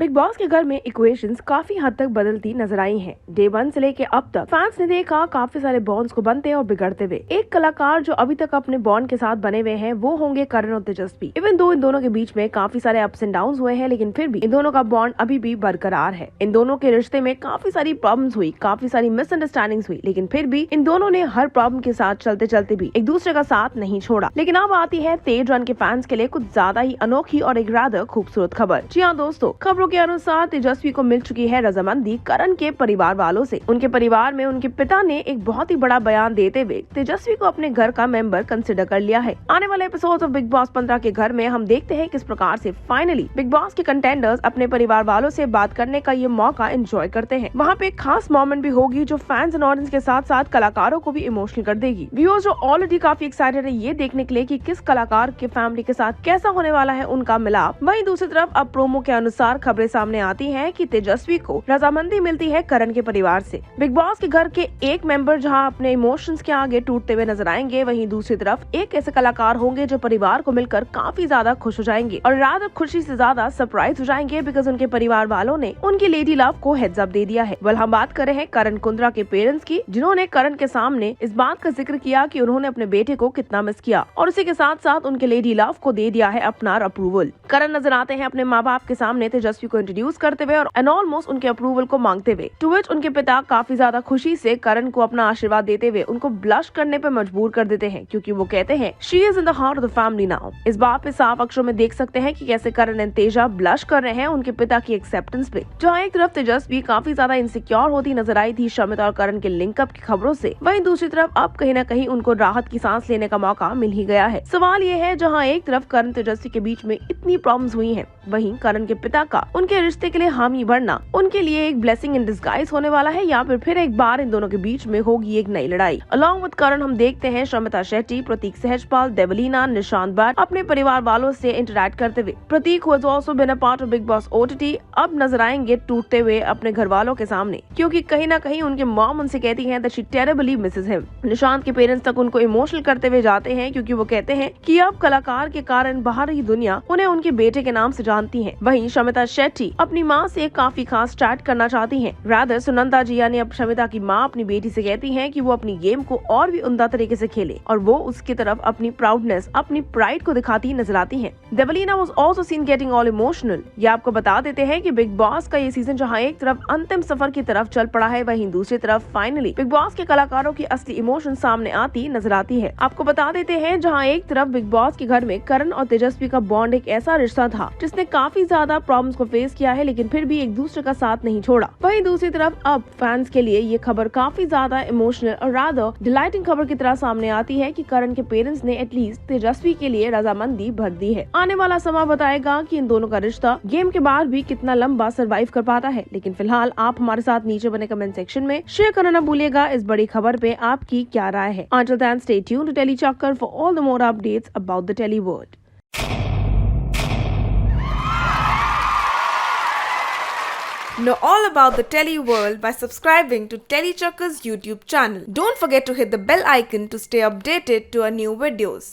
Big boss के घर में इक्वेशंस काफी हद तक बदलती नजर आई हैं। डे 1 से लेके अब तक फैंस ने देखा काफी सारे बॉन्ड्स को बनते और बिगड़ते हुए। एक कलाकार जो अभी तक अपने बॉन्ड के साथ बने हुए हैं वो होंगे करण और तेजस्वी। इवन दो इन दोनों के बीच में काफी सारे अप्स एंड डाउन हुए हैं, लेकिन फिर भी इन दोनों का बॉन्ड अभी भी बरकरार है। इन दोनों के रिश्ते में काफी सारी प्रॉब्लम्स हुई, काफी सारी मिसअंडरस्टैंडिंग्स हुई, लेकिन फिर भी इन दोनों ने हर प्रॉब्लम के साथ चलते चलते भी एक दूसरे का साथ नहीं छोड़ा। लेकिन अब आती है तेज रन के फैंस के लिए कुछ ज्यादा ही अनोखी और एक रादर खूबसूरत खबर। जी हाँ दोस्तों, खबरों के अनुसार तेजस्वी को मिल चुकी है रजामंदी करण के परिवार वालों से। उनके परिवार में उनके पिता ने एक बहुत ही बड़ा बयान देते हुए तेजस्वी को अपने घर का मेंबर कंसिडर कर लिया है। आने वाले एपिसोड ऑफ बिग बॉस 15 के घर में हम देखते हैं किस प्रकार से फाइनली बिग बॉस के कंटेंडर्स अपने परिवार वालों से बात करने का ये मौका एंजॉय करते हैं। वहाँ पे एक खास मोमेंट भी होगी जो फैंस एंड ऑडियंस के साथ साथ कलाकारों को भी इमोशनल कर देगी। व्यूअर्स जो ऑलरेडी काफी एक्साइटेड है ये देखने के लिए कि किस कलाकार के फैमिली के साथ कैसा होने वाला है उनका मिलाप। वहीं दूसरी तरफ अब प्रोमो के अनुसार खबरें सामने आती हैं कि तेजस्वी को रजामंदी मिलती है करण के परिवार से। बिग बॉस के घर के एक मेंबर जहां अपने इमोशंस के आगे टूटते हुए नजर आएंगे, वहीं दूसरी तरफ एक ऐसे कलाकार होंगे जो परिवार को मिलकर काफी ज्यादा खुश हो जाएंगे और रात खुशी से ज्यादा सरप्राइज हो जाएंगे बिकॉज उनके परिवार वालों ने उनकी लेडी लव को हेड्स अप दे दिया है। वेल हम बात कर रहे हैं करण कुंद्रा के पेरेंट्स की, जिन्होंने करण के सामने इस बात का जिक्र किया कि उन्होंने अपने बेटे को कितना मिस किया और उसी के साथ साथ उनके लेडी लव को दे दिया है अपना अप्रूवल। करण नजर आते हैं अपने माँ बाप के सामने तेजस्वी को इंट्रोड्यूस करते हुए और ऑलमोस्ट उनके अप्रूवल को मांगते हुए, टू विच उनके पिता काफी ज्यादा खुशी से करण को अपना आशीर्वाद देते हुए उनको ब्लश करने पे मजबूर कर देते हैं, क्योंकि वो कहते हैं she is in the heart of the family now. इस बात पे साफ अक्षरों में देख सकते हैं कि कैसे करण एंड तेजा ब्लश कर रहे हैं उनके पिता की एक्सेप्टेंस पे। जहाँ एक तरफ तेजस्वी काफी ज्यादा इनसिक्योर होती नजर आई थी शमिता और करण के लिंकअप की खबरों से, वहीं दूसरी तरफ अब कहीं न कहीं उनको राहत की सांस लेने का मौका मिल ही गया है। सवाल ये है, जहाँ एक तरफ करण तेजस्वी के बीच में इतनी प्रॉब्लम्स हुई हैं, वहीं करण के पिता का उनके रिश्ते के लिए हामी भरना उनके लिए एक ब्लेसिंग इन डिस्गाइज होने वाला है, या फिर एक बार इन दोनों के बीच में होगी एक नई लड़ाई। अलॉन्ग विद करण हम देखते हैं शमिता शेट्टी, प्रतीक सहजपाल, देवलीना, निशांत भट्ट अपने परिवार वालों से इंटरैक्ट करते हुए। प्रतीक who has also been a part of big boss OTT अब नजर आएंगे टूटते हुए अपने घर वालों के सामने, क्योंकि कहीं ना कहीं उनके मॉम उनसे कहती हैं that she terribly misses him। Nishant के पेरेंट्स तक उनको इमोशनल करते हुए जाते हैं, क्योंकि वो कहते हैं कि अब कलाकार के कारण बाहरी दुनिया उन्हें उनके बेटे के नाम से जानती है। वहीं शमिता शेट्टी अपनी माँ से काफी खास चैट करना चाहती हैं। रादर सुनंदा जी यानी अब शमिता की माँ अपनी बेटी से कहती हैं कि वो अपनी गेम को और भी उम्दा तरीके से खेले और वो उसकी तरफ अपनी प्राउडनेस, अपनी प्राइड को दिखाती नजर आती हैं। Devlina was also seen getting all emotional। ये आपको बता देते हैं कि बिग बॉस का ये सीजन जहाँ एक तरफ अंतिम सफर की तरफ चल पड़ा है, वहीं दूसरी तरफ फाइनली बिग बॉस के कलाकारों की असली इमोशन सामने आती नजर आती है। आपको बता देते हैं जहाँ एक तरफ बिग बॉस के घर में करण और तेजस्वी का बॉन्ड एक ऐसा रिश्ता था जिसने काफी ज्यादा प्रॉब्लम्स को फेस किया है, लेकिन फिर भी एक दूसरे का साथ नहीं छोड़ा। वहीं दूसरी तरफ अब फैंस के लिए ये खबर काफी ज्यादा इमोशनल और रादर डिलाइटिंग खबर की तरह सामने आती है कि करण के पेरेंट्स ने एटलीस्ट तेजस्वी के लिए रजामंदी भर दी है। आने वाला समय बताएगा कि इन दोनों का रिश्ता गेम के बाद भी कितना लंबा सरवाइव कर पाता है, लेकिन फिलहाल आप हमारे साथ नीचे बने कमेंट सेक्शन में शेयर करना न भूलिएगा इस बड़ी खबर पे आपकी क्या राय है। Until then, stay tuned to Telly Chakkar for all the more updates about the Telly world. Know all about the Telly world by subscribing to Telly Chakkar's YouTube channel. Don't forget to hit the bell icon to stay updated to our new videos.